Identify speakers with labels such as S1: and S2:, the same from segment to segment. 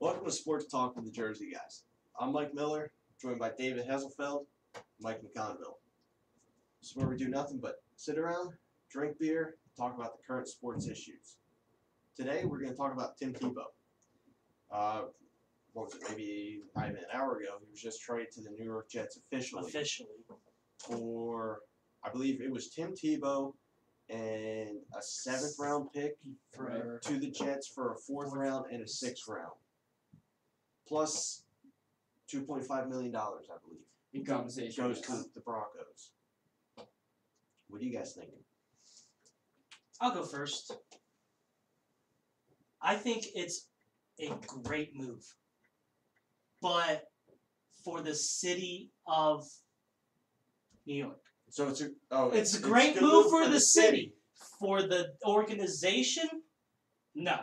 S1: Welcome to Sports Talk with the Jersey Guys. I'm Mike Miller, joined by David Hesselfeld, Mike McConville. This is where we do nothing but sit around, drink beer, talk about the current sports issues. Today we're going to talk about Tim Tebow. What was it, maybe not even an hour ago, he was just traded to the New York Jets officially. For, I believe it was Tim Tebow and a 7th round pick to the Jets for a 4th round and a 6th round. Plus $2.5 million, I believe.
S2: In compensation.
S1: Goes to the Broncos. What do you guys think?
S3: I'll go first. I think it's a great move. But for the city of New York.
S1: So it's
S3: a great move for the city. For the organization, no.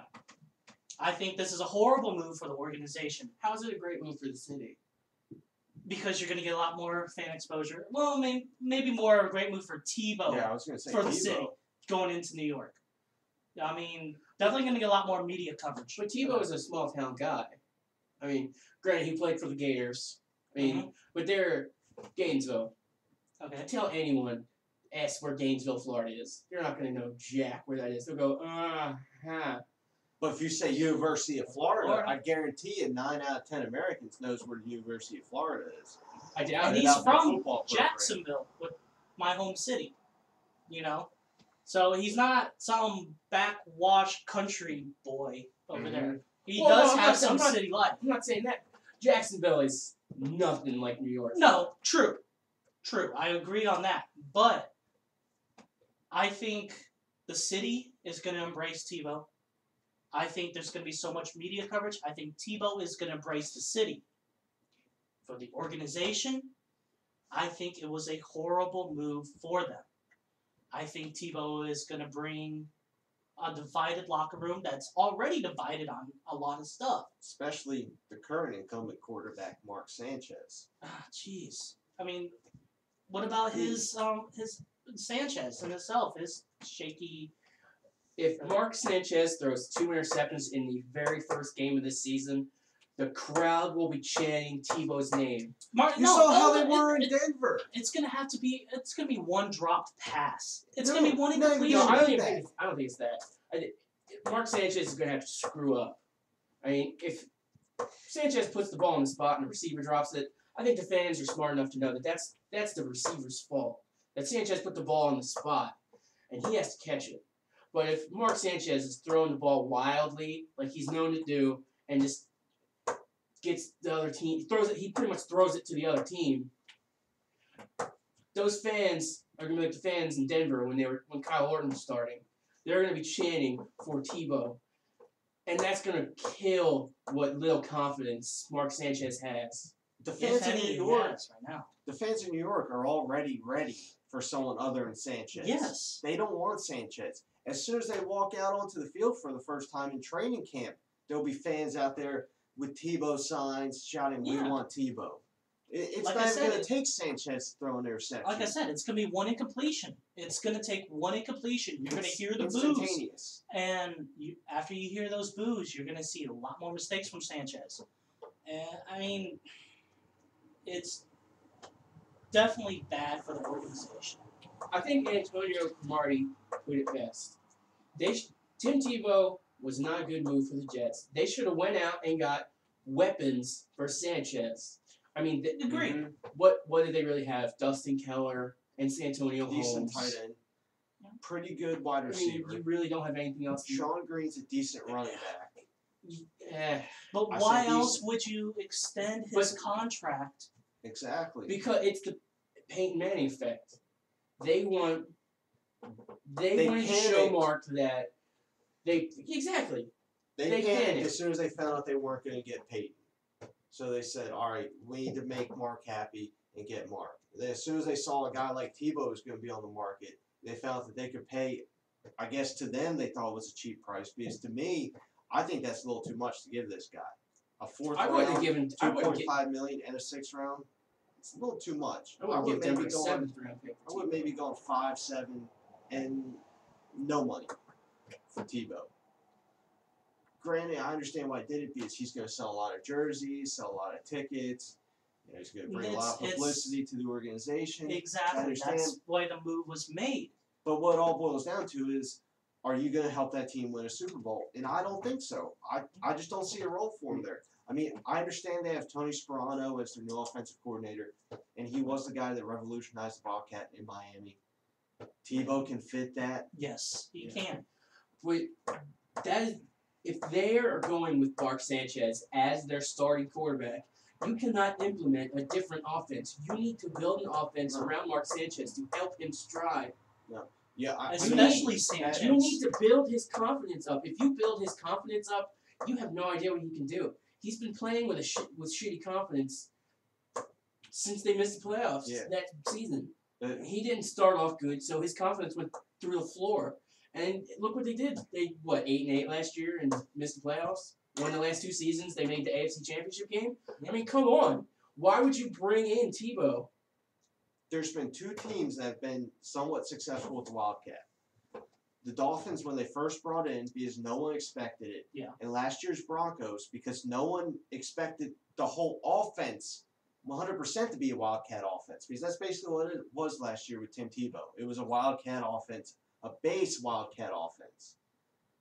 S3: I think this is a horrible move for the organization.
S2: How is it a great move for the city?
S3: Because you're going to get a lot more fan exposure. Well, maybe more a great move for Tebow.
S1: Yeah, I was going to say
S3: for
S1: Tebow.
S3: the city going into New York. I mean, definitely going to get a lot more media coverage.
S2: But Tebow is a small town guy. I mean, granted, he played for the Gators. I mean, but they're Gainesville.
S3: Okay.
S2: Tell anyone, ask where Gainesville, Florida is. You're not going to know jack where that is. They'll go,
S1: But if you say University of Florida, I guarantee you 9 out of 10 Americans knows where the University of Florida is.
S2: I doubt
S3: and
S2: it.
S3: he's from Jacksonville, with my home city, you know? So he's not some backwash country boy over there. He does have some city life.
S2: I'm not saying that. Jacksonville is nothing like New York.
S3: No, true. I agree on that. But I think the city is going to embrace Tebow. I think there's going to be so much media coverage. I think Tebow is going to embrace the city. For the organization, I think it was a horrible move for them. I think Tebow is going to bring a divided locker room that's already divided on a lot of stuff.
S1: Especially the current incumbent quarterback, Mark Sanchez.
S3: Jeez. I mean, what about his Sanchez in itself, his shaky...
S2: If Mark Sanchez throws 2 interceptions in the very first game of this season, the crowd will be chanting Tebow's name.
S1: You saw how they were in Denver.
S3: It's gonna be one dropped pass. It's gonna be one incompletion.
S2: No, I don't think it's that. Mark Sanchez is gonna have to screw up. I mean, if Sanchez puts the ball in the spot and the receiver drops it, I think the fans are smart enough to know that that's the receiver's fault. That Sanchez put the ball in the spot, and he has to catch it. But if Mark Sanchez is throwing the ball wildly, like he's known to do, and just gets the other team, he pretty much throws it to the other team, those fans are going to be like the fans in Denver when Kyle Orton was starting. They're going to be chanting for Tebow. And that's going to kill what little confidence Mark Sanchez has.
S1: The fans in New York The fans in New York are already ready for someone other than Sanchez.
S3: Yes.
S1: They don't want Sanchez. As soon as they walk out onto the field for the first time in training camp, there'll be fans out there with Tebow signs shouting, "We want Tebow." It's like not even going to take Sanchez to throw an interception.
S3: Like I said, it's going to be one incompletion. It's going to take one incompletion. You're going to hear the
S1: instantaneous.
S3: boos. And after you hear those boos, you're going to see a lot more mistakes from Sanchez. And, I mean, it's definitely bad for the organization.
S2: I think Antonio Cromartie put it best. Tim Tebow was not a good move for the Jets. They should have went out and got weapons for Sanchez. I mean,
S3: agreed.
S2: What did they really have? Dustin Keller and Santonio Holmes.
S1: Decent tight end. Pretty good wide receiver.
S2: You really don't have anything else.
S1: Sean Green's a decent running back.
S3: But why else would you extend his contract?
S1: Exactly.
S2: Because it's the Peyton Manning effect. They want to show Mark that they panicked
S1: as soon as they found out they weren't going to get Peyton. So they said, all right, we need to make Mark happy and get Mark. Then as soon as they saw a guy like Tebow was going to be on the market, they found that they could pay, I guess to them they thought it was a cheap price. Because to me, I think that's a little too much to give this guy. A 4th round, $2.5 million and a 6th round. It's a little too much.
S2: I would give them a 7th round pick.
S1: I would maybe go 5, 7, and no money for Tebow. granted, I understand why he did it because he's going to sell a lot of jerseys, sell a lot of tickets. You know, he's going to bring a lot of publicity to the organization.
S3: Exactly. That's why the move was made.
S1: But what it all boils down to is, are you going to help that team win a Super Bowl? And I don't think so. I just don't see a role for him there. I mean, I understand they have Tony Sperano as their new offensive coordinator, and he was the guy that revolutionized the Bobcat in Miami. Tebow can fit that.
S3: Yes, he can.
S2: Wait, if they are going with Mark Sanchez as their starting quarterback, you cannot implement a different offense. You need to build an offense around Mark Sanchez to help him strive.
S1: No. Yeah,
S3: especially Sanchez.
S2: You need to build his confidence up. If you build his confidence up, you have no idea what he can do. He's been playing with shitty confidence since they missed the playoffs that season. He didn't start off good, so his confidence went through the floor. And look what they did. They 8-8 last year and missed the playoffs. One of the last 2 seasons, they made the AFC Championship game. I mean, come on. Why would you bring in Tebow?
S1: There's been 2 teams that have been somewhat successful with the Wildcat. The Dolphins, when they first brought it in, because no one expected it.
S3: Yeah.
S1: And last year's Broncos, because no one expected the whole offense 100% to be a Wildcat offense. Because that's basically what it was last year with Tim Tebow. It was a Wildcat offense, a base Wildcat offense.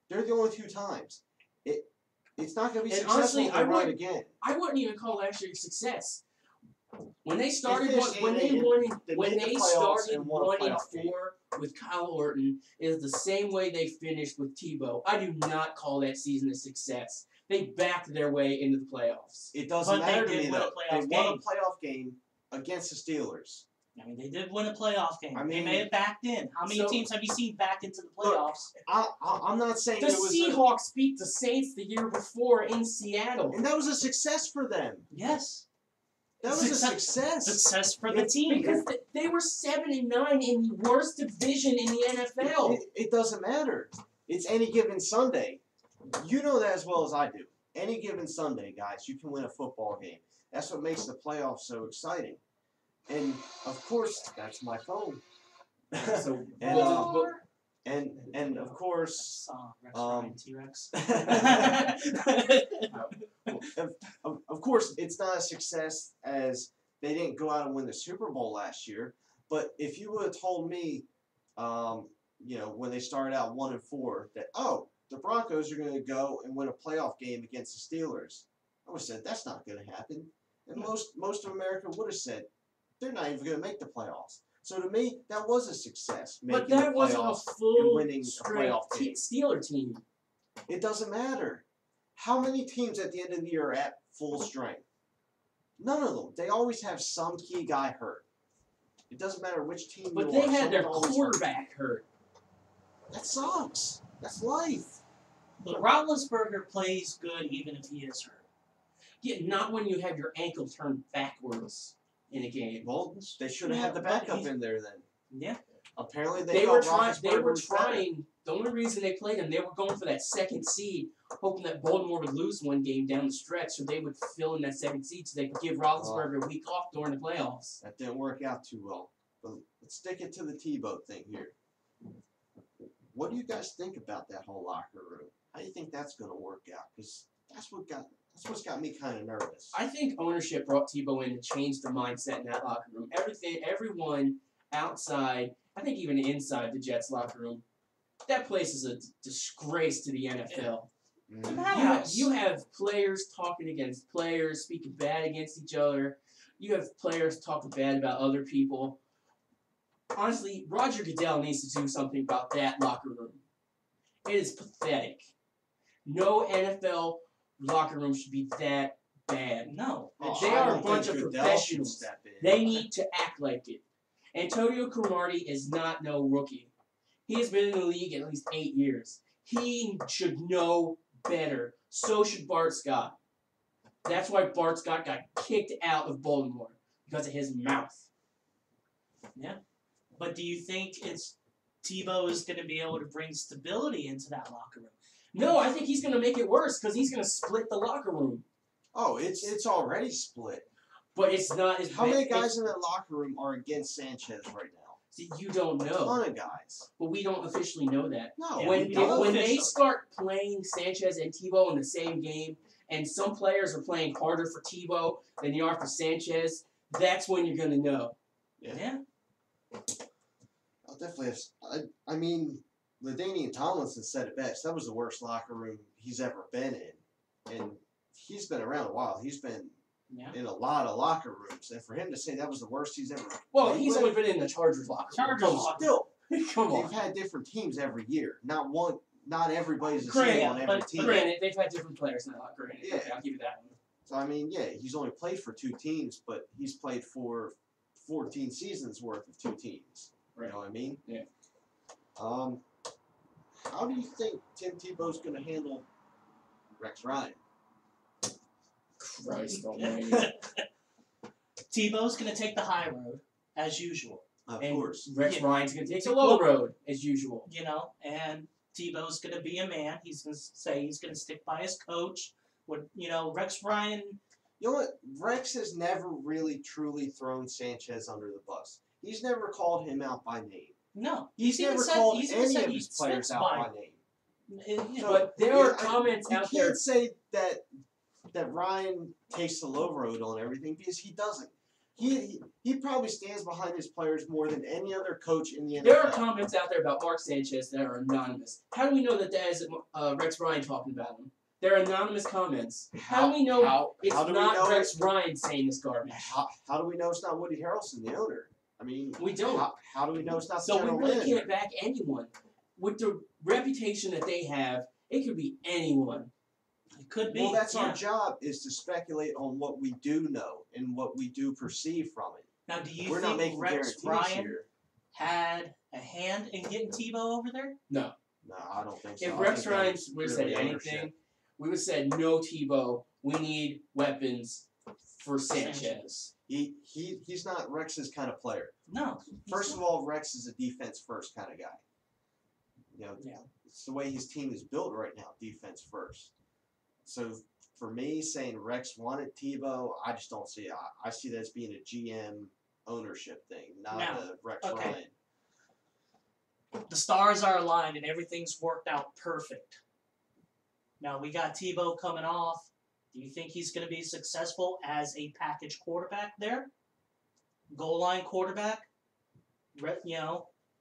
S1: They're the only 2 times. It's not going to be successful if they run again.
S2: I wouldn't even call last year a success. When they started, when they started 1-4 with Kyle Orton, is the same way they finished with Tebow. I do not call that season a success. They backed their way into the playoffs.
S1: It doesn't matter to me though. They won a playoff game against the Steelers.
S3: I mean, they did win a playoff game. They may have backed in. How many teams have you seen back into the playoffs?
S1: Look, I'm not saying
S2: the Seahawks beat the Saints the year before in Seattle,
S1: and that was a success for them.
S3: Yes.
S1: That was a success.
S3: Success for the team.
S2: Because they were 7-9 in the worst division in the NFL.
S1: It doesn't matter. It's any given Sunday. You know that as well as I do. Any given Sunday, guys, you can win a football game. That's what makes the playoffs so exciting. And, of course, that's my phone.
S2: So,
S1: and of course,
S3: T-Rex.
S1: of course, it's not a success as they didn't go out and win the Super Bowl last year. But if you would have told me, when they started out 1-4, that the Broncos are going to go and win a playoff game against the Steelers, I would have said that's not going to happen. And most of America would have said they're not even going to make the playoffs. So to me, that was a success.
S2: But that was a full straight Steeler team.
S1: It doesn't matter. How many teams at the end of the year are at full strength? None of them. They always have some key guy hurt. It doesn't matter which team you are.
S2: But they had their quarterback hurt.
S1: That sucks. That's life.
S3: But Roethlisberger plays good even if he is hurt.
S2: Yeah, not when you have your ankle turned backwards in a game.
S1: Well, they should have had the backup in there then.
S3: Yeah.
S1: Apparently
S2: they were trying. The only reason they played him, they were going for that second seed, hoping that Baltimore would lose one game down the stretch, so they would fill in that second seed, so they could give Roethlisberger a week off during the playoffs.
S1: That didn't work out too well. But let's stick it to the Tebow thing here. What do you guys think about that whole locker room? How do you think that's going to work out? Because that's what's got me kind of nervous.
S2: I think ownership brought Tebow in to change the mindset in that locker room. Everyone outside, I think even inside the Jets locker room, that place is a disgrace to the NFL. You have players talking against players, speaking bad against each other. You have players talking bad about other people. Honestly, Roger Goodell needs to do something about that locker room. It is pathetic. No NFL locker room should be that bad.
S3: No.
S2: They are a bunch of professionals. They need to act like it. Antonio Cromartie is not no rookie. He has been in the league at least 8 years. He should know better. So should Bart Scott. That's why Bart Scott got kicked out of Baltimore, because of his mouth.
S3: Yeah. But do you think Tebow is going to be able to bring stability into that locker room?
S2: No, I think he's going to make it worse, because he's going to split the locker room.
S1: Oh, it's already split.
S2: But it's not as
S1: How many guys in that locker room are against Sanchez right now?
S2: See, you don't
S1: A
S2: know,
S1: ton of guys.
S2: but we don't officially know that.
S1: No,
S3: Yeah,
S2: when
S3: we don't
S2: when they
S3: officially.
S2: start playing Sanchez and Tebow in the same game, and some players are playing harder for Tebow than you are for Sanchez, that's when you're gonna know.
S3: Yeah.
S1: I'll definitely have. I mean, LaDainian Tomlinson said it best. That was the worst locker room he's ever been in, and he's been around a while. He's been
S3: Yeah.
S1: in a lot of locker rooms, and for him to say that was the worst he's ever.
S2: Well,
S1: played
S2: he's
S1: with,
S2: only been in the Chargers locker room.
S3: Chargers
S2: Come
S3: locker
S1: still.
S2: on. Come
S1: They've
S2: on.
S1: had different teams every year. Not everybody's the
S3: Granted,
S1: same on every
S3: but
S1: team.
S2: Granted, they've had different players in that locker room.
S1: Yeah.
S2: Okay, I'll give you that one.
S1: So I mean, yeah, he's only played for 2 teams, but he's played for 14 seasons worth of 2 teams.
S2: Right.
S1: You know what I mean?
S2: Yeah.
S1: How do you think Tim Tebow's going to handle Rex Ryan?
S2: Christ almighty.
S3: Tebow's gonna take the high road as usual.
S1: Of
S2: And
S1: course.
S2: Rex
S3: Yeah.
S2: Ryan's going to take the low road, as usual.
S3: You know, and Tebow's gonna be a man. He's gonna say he's gonna stick by his coach. Rex Ryan.
S1: You know what? Rex has never really truly thrown Sanchez under the bus. He's never called him out by name.
S3: No,
S1: He's
S3: even
S1: never
S3: said-
S1: called
S3: he's even
S1: any
S3: said
S1: of
S3: he
S1: his players
S3: sticks
S1: out
S3: by
S1: by name.
S3: So,
S2: But there
S1: Yeah,
S2: are comments
S1: you
S2: out
S1: can't
S2: there.
S1: say that Ryan takes the low road on everything because he doesn't. He probably stands behind his players more than any other coach in the NFL.
S2: There are comments out there about Mark Sanchez that are anonymous. How do we know that isn't Rex Ryan talking about him? They're anonymous comments. How do we know it's
S1: how do we
S2: not
S1: know
S2: Rex Ryan saying this garbage?
S1: How do we know it's not Woody Harrelson, the owner? I mean,
S2: We don't.
S1: How do we know it's not the
S2: So we
S1: general
S2: really
S1: manager?
S2: can't back anyone. With the reputation that they have, it could be anyone.
S3: it could be.
S1: Well, that's
S3: yeah.
S1: our job, is to speculate on what we do know and what we do perceive from it.
S3: Now, do you
S1: We're not
S3: think
S1: making
S3: Rex
S1: guarantees
S3: Ryan
S1: here.
S3: had a hand in getting Tebow over there?
S1: No, I don't think so.
S2: If
S1: I
S2: Rex
S1: think that
S2: Ryan
S1: was
S2: would have
S1: purely
S2: said
S1: ownership.
S2: anything, we would have said no Tebow. We need weapons for Sanchez.
S1: He's not Rex's kind of player.
S3: No.
S1: First of all, Rex is a defense first kind of guy. You know,
S3: Yeah.
S1: it's the way his team is built right now, defense first. So for me, saying Rex wanted Tebow, I just don't see it. I see that as being a GM ownership thing, not
S3: Now,
S1: a Rex
S3: okay.
S1: Ryan.
S3: The stars are aligned and everything's worked out perfect. Now we got Tebow coming off. Do you think he's going to be successful as a package quarterback there? Goal line quarterback?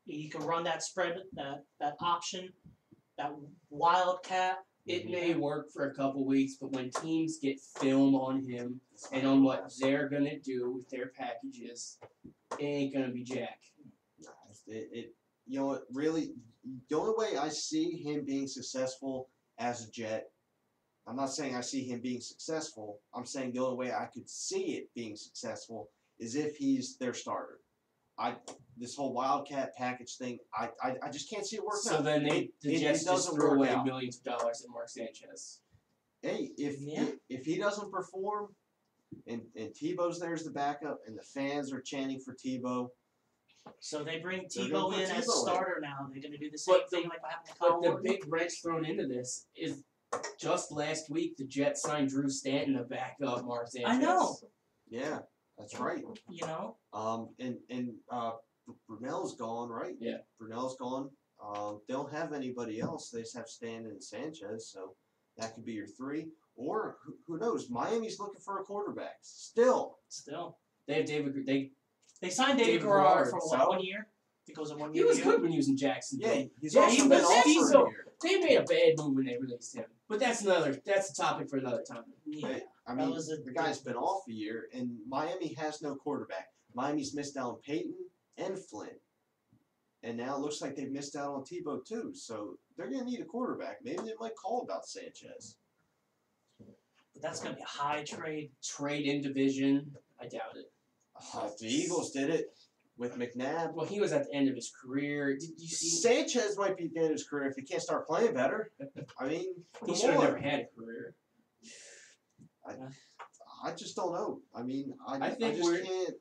S3: He can run that spread, that option, that wildcat.
S2: It may work for a couple weeks, but when teams get film on him and on what they're gonna do with their packages, it ain't gonna be jack.
S1: Nah, you know what, really, the only way I see him being successful as a Jet, I'm not saying I see him being successful, I'm saying the only way I could see it being successful is if he's their starter. This whole Wildcat package thing, I just can't see it working
S2: So
S1: out.
S2: then the
S1: it
S2: Jets just
S1: doesn't
S2: threw
S1: work
S2: away
S1: out.
S2: millions of dollars at Mark Sanchez.
S1: Hey, if he doesn't perform, and Tebow's there as the backup, and the fans are chanting for Tebow,
S3: So they bring
S1: They're
S3: Tebow
S1: gonna
S3: in
S1: put
S3: as a
S1: Tebow in.
S3: starter now. They're going to do the same
S2: But
S3: thing like what happened to
S2: But
S3: Kyle
S2: the
S3: Orton.
S2: big wrench thrown into this is just last week the Jets signed Drew Stanton to back up Mark Sanchez.
S3: I know.
S1: yeah, that's right.
S3: And
S1: Brunell's gone, right?
S2: Yeah.
S1: Brunell's gone. They don't have anybody else. They just have Stanton and Sanchez, so that could be your 3. Or who knows? Miami's looking for a quarterback still.
S2: They have David.
S3: They signed David
S2: David
S3: Garrard
S2: Garrard,
S3: for
S1: so-
S3: 1 year. It goes in 1
S2: He
S3: year.
S2: was
S3: deal.
S2: good when he was in Jacksonville.
S1: Yeah, he's
S2: Yeah,
S1: also
S2: he
S1: been
S2: was
S1: off for
S2: decent.
S1: a year.
S2: They made a bad move when they released him, but that's a topic for another time.
S3: Yeah.
S1: I
S3: That
S1: mean,
S3: was a
S1: the guy's been off a year, and Miami has no quarterback. Miami's missed out on Peyton and Flynn. And now it looks like they've missed out on Tebow too. So they're going to need a quarterback. Maybe they might call about Sanchez.
S3: But that's going to be a high trade.
S2: Trade in division, I doubt it.
S1: The Eagles did it with McNabb.
S2: Well, he was at the end of his career. Did you see?
S1: Sanchez might be at the end of his career if he can't start playing better. I mean,
S2: He
S1: come
S2: should have
S1: on.
S2: never had a career.
S1: I just don't know. I mean,
S2: I
S1: I
S2: think
S1: just
S2: we're-
S1: can't.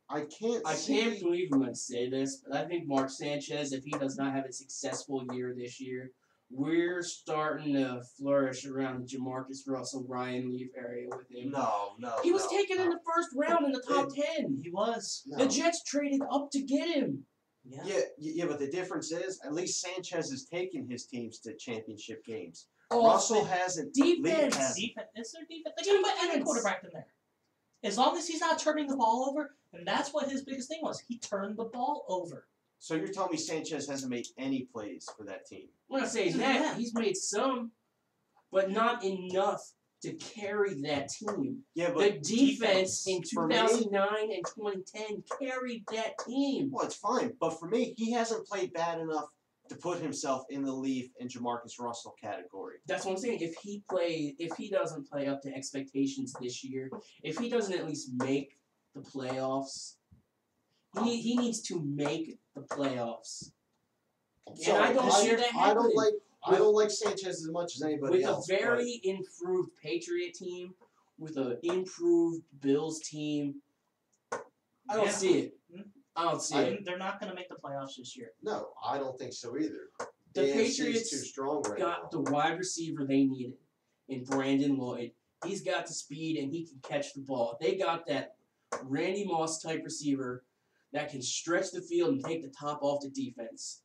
S1: I can't.
S2: I
S1: see,
S2: can't believe I'm going to say this, but I think Mark Sanchez, if he does not have a successful year this year, we're starting to flourish around the Jamarcus Russell, Ryan Leaf area with him.
S1: No.
S2: He was taken in the first round in the top 10.
S3: He was.
S1: No.
S2: The Jets traded up to get him.
S1: Yeah, but the difference is, at least Sanchez has taken his teams to championship games.
S2: Oh,
S1: Russell hasn't. Leaf
S2: defense.
S1: hasn't.
S3: Defense. Is there defense? They got any quarterback in there. As long as he's not turning the ball over, and that's what his biggest thing was. He turned the ball over.
S1: So you're telling me Sanchez hasn't made any plays for that team?
S2: I'm not saying that. He's made some, but not enough to carry that team.
S1: Yeah,
S2: The
S1: but
S2: defense in
S1: for me-
S2: 2009 and 2010 carried that team.
S1: well, it's fine. But for me, he hasn't played bad enough to put himself in the Leaf and Jamarcus Russell category.
S2: That's what I'm saying. If he doesn't play up to expectations this year, if he doesn't at least make the playoffs, he needs to make the playoffs.
S1: So
S2: I don't see that happening.
S1: I don't like Sanchez as much as anybody
S2: With
S1: else.
S2: a very improved Patriot team, with an improved Bills team, I don't see it. I don't see it.
S3: They're not going to make the playoffs this year.
S1: No, I don't think so either.
S2: The
S1: AFC
S2: Patriots
S1: is too strong right
S2: got
S1: now.
S2: the wide receiver they needed in Brandon Lloyd. He's got the speed and he can catch the ball. They got that Randy Moss type receiver that can stretch the field and take the top off the defense.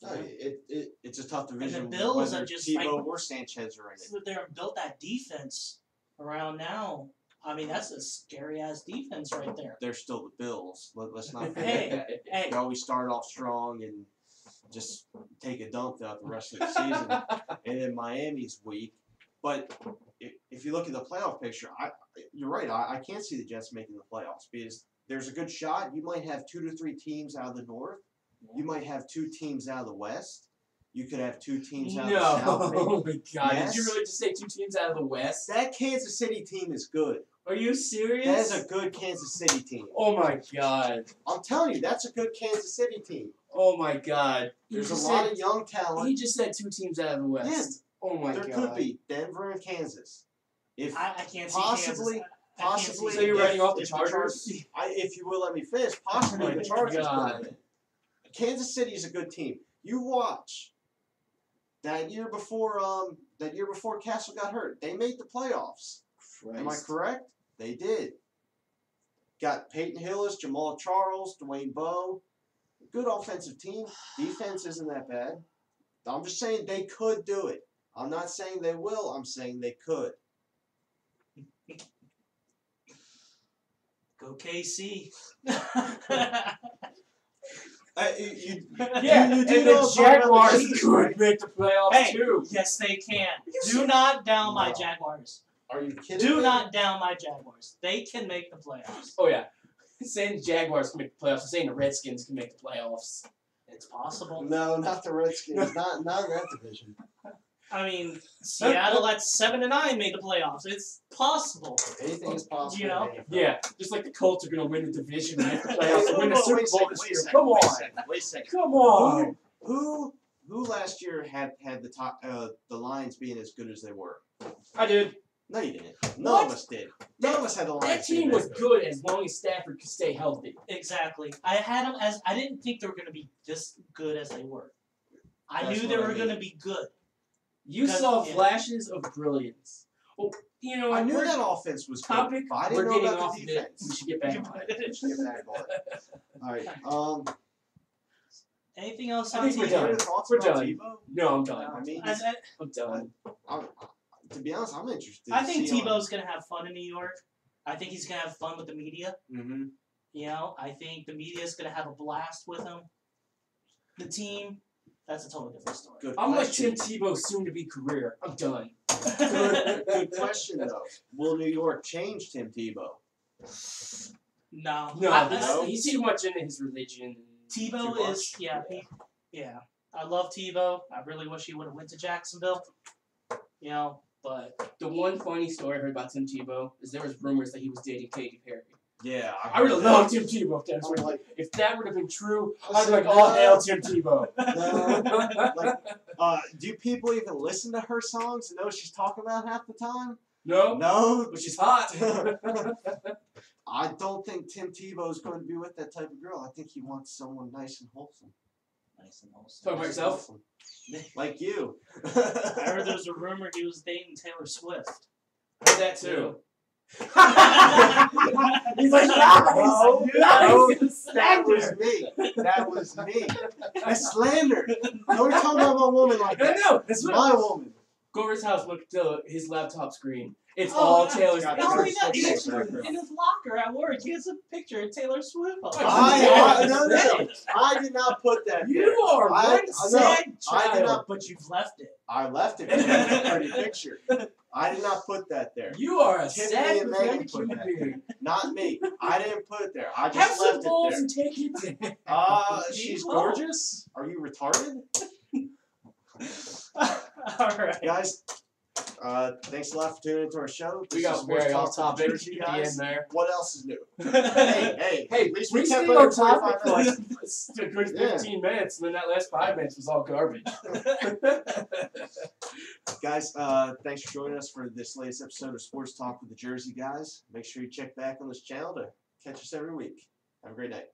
S1: No, it's a tough division.
S3: Bills
S1: whether
S3: are just
S1: Tebow
S3: like-
S1: or Sanchez are in it.
S3: So they're built that defense around now. I mean, that's a scary ass defense right there.
S1: They're still the Bills. Let's not
S3: Hey,
S1: forget.
S3: hey,
S1: They always start off strong and just take a dump throughout the rest of the season. And then Miami's weak. But if you look at the playoff picture, you're right. I can't see the Jets making the playoffs because there's a good shot. You might have 2 to 3 teams out of the North. You might have 2 teams out of the West. You could have 2 teams out of the South. maybe.
S2: Oh my God!
S1: Yes.
S2: Did you really just say 2 teams out of the West?
S1: That Kansas City team is good.
S2: Are you serious?
S1: That is a good Kansas City team.
S2: Oh my God!
S1: I'm telling you, that's a good Kansas City team.
S2: Oh my God!
S1: There's a lot of young talent.
S2: He just said 2 teams out of the West.
S1: Yeah.
S2: Oh my
S1: There
S2: God!
S1: could be Denver and Kansas. If
S3: I can't see
S1: possibly,
S3: Kansas. I can't see
S1: possibly,
S2: So you're
S1: if-
S2: writing off the
S1: if
S2: Chargers?
S1: if you will let me finish, possibly the Chargers.
S2: God.
S1: could. Kansas City is a good team. You watch. That year before Castle got hurt, they made the playoffs. Am I correct? They did. Got Peyton Hillis, Jamal Charles, Dwayne Bowe. Good offensive team. Defense isn't that bad. I'm just saying they could do it. I'm not saying they will. I'm saying they could.
S3: Go KC.
S2: Yeah,
S1: you
S2: and
S1: do know
S2: the
S1: about
S2: Jaguars
S1: the Chiefs,
S2: could
S1: right?
S2: make the playoffs
S3: Hey,
S2: too.
S3: yes, they can.
S2: you
S3: Do
S2: serious?
S3: not down my
S1: No.
S3: Jaguars.
S1: Are you kidding
S3: Do
S1: me?
S3: not down my Jaguars. They can make the playoffs.
S2: Oh yeah, saying the Jaguars can make the playoffs, saying the Redskins can make the playoffs.
S3: It's possible.
S1: No, not the Redskins. not that division.
S3: I mean, Seattle at 7-9 made the playoffs. It's possible.
S1: Anything is possible.
S3: You know?
S1: in the NFL.
S2: Yeah, just like the Colts are gonna win the division and make the playoffs and win the
S1: Wait a
S2: Super Bowl
S1: second,
S2: this
S1: wait a
S2: year.
S1: second,
S2: Come
S1: wait a
S2: on,
S1: second, wait a second.
S2: come on.
S1: Who last year had the top the Lions being as good as they were?
S2: I did.
S1: No, you didn't. None
S2: What?
S1: of us did. None of us had the Lions.
S2: That team
S1: being
S2: was good as long as Stafford could stay healthy.
S3: Exactly. I had them as I didn't think they were going to be this good as they were. I
S1: That's
S3: knew they
S1: what I
S3: were going to
S1: mean.
S3: be good.
S2: You
S3: Because-
S2: saw
S3: yeah.
S2: flashes of brilliance. Oh, you know,
S1: I knew
S2: we're-
S1: that offense was good.
S2: topic.
S1: But I didn't
S2: We're
S1: know
S2: getting
S1: about
S2: off
S1: the
S2: of it.
S1: defense.
S2: We should get back on it.
S1: We should get back on it. All right.
S3: Anything else
S2: I
S3: on
S2: think we're
S3: TV?
S2: done.
S1: Any thoughts
S2: We're
S1: about
S2: done.
S1: Tebow?
S2: No, I'm done.
S1: I mean,
S2: I'm done.
S1: to be honest, I'm interested.
S3: I think Tebow's going to have fun in New York. I think he's going to have fun with the media.
S1: Mm-hmm.
S3: You know, I think the media is going to have a blast with him. The team, that's a totally different story.
S1: Good
S2: I'm like
S1: question.
S2: Tim Tebow's soon-to-be career. I'm done.
S1: Good question though. Will New York change Tim Tebow?
S3: No.
S2: No,
S1: No.
S2: he's too much into his religion.
S3: Tebow
S1: Too
S3: is,
S1: much?
S3: yeah. I love Tebow. I really wish he would have went to Jacksonville. You know, but
S2: The one funny story I heard about Tim Tebow is there was rumors that he was dating Katy Perry.
S1: Yeah,
S2: I would have loved Tim Tebow if that was
S1: I'm like,
S2: if that would have been true, I'd
S1: Listen,
S2: be like, oh,
S1: no.
S2: hell, Tim Tebow.
S1: no. Do people even listen to her songs and know what she's talking about half the time?
S2: No?
S1: No.
S2: But she's hot.
S1: I don't think Tim Tebow is going to be with that type of girl. I think he wants someone nice and wholesome.
S3: Nice and wholesome.
S2: Talk about yourself.
S1: Like you.
S3: I heard there was a rumor he was dating Taylor Swift.
S2: I heard that too.
S3: He's
S2: like,
S1: No,
S2: nice.
S1: that was me. That was me. I slandered. Don't talk about my woman like
S2: I
S1: that.
S2: know. That's what
S1: My woman.
S2: Go over his house. Look at his laptop screen. It's
S3: Oh,
S2: all
S3: yeah.
S2: Taylor's.
S1: Got
S3: Not only
S1: Taylor
S3: that,
S1: Swift
S3: he
S1: in the
S3: has,
S1: background.
S3: in his locker at work, he has a picture of Taylor Swift.
S2: Oh,
S1: No. I did not put that there.
S2: You are
S1: I-
S2: one
S1: I know.
S3: Sad
S1: I did
S3: child,
S1: not-
S3: but you've left it.
S1: I left it because it's a pretty picture. I did not put that there.
S2: You are a
S1: Tiffany
S2: sad,
S1: and Megan
S2: pathetic
S1: put
S2: human
S1: that
S2: being.
S1: Not me. I didn't put it there. I
S2: Have
S1: just
S2: some
S1: left it
S2: balls
S1: there.
S2: and take it down.
S1: She's
S3: Well.
S1: gorgeous. Are you retarded?
S3: All right.
S1: Guys, thanks a lot for tuning into our show.
S2: We
S1: This is
S2: got
S1: Sports
S2: very
S1: Talk
S2: off topic
S1: with Jersey
S2: at the
S1: guys.
S2: end there.
S1: What else is new?
S3: Hey,
S1: Hey, at least we
S2: we
S1: kept
S2: stayed
S1: it
S2: on topic for
S1: 45
S2: like
S1: minutes.
S2: a good
S1: Yeah.
S2: 15 minutes, and then that last 5 minutes was all garbage.
S1: Guys, thanks for joining us for this latest episode of Sports Talk with the Jersey guys. Make sure you check back on this channel to catch us every week. Have a great night.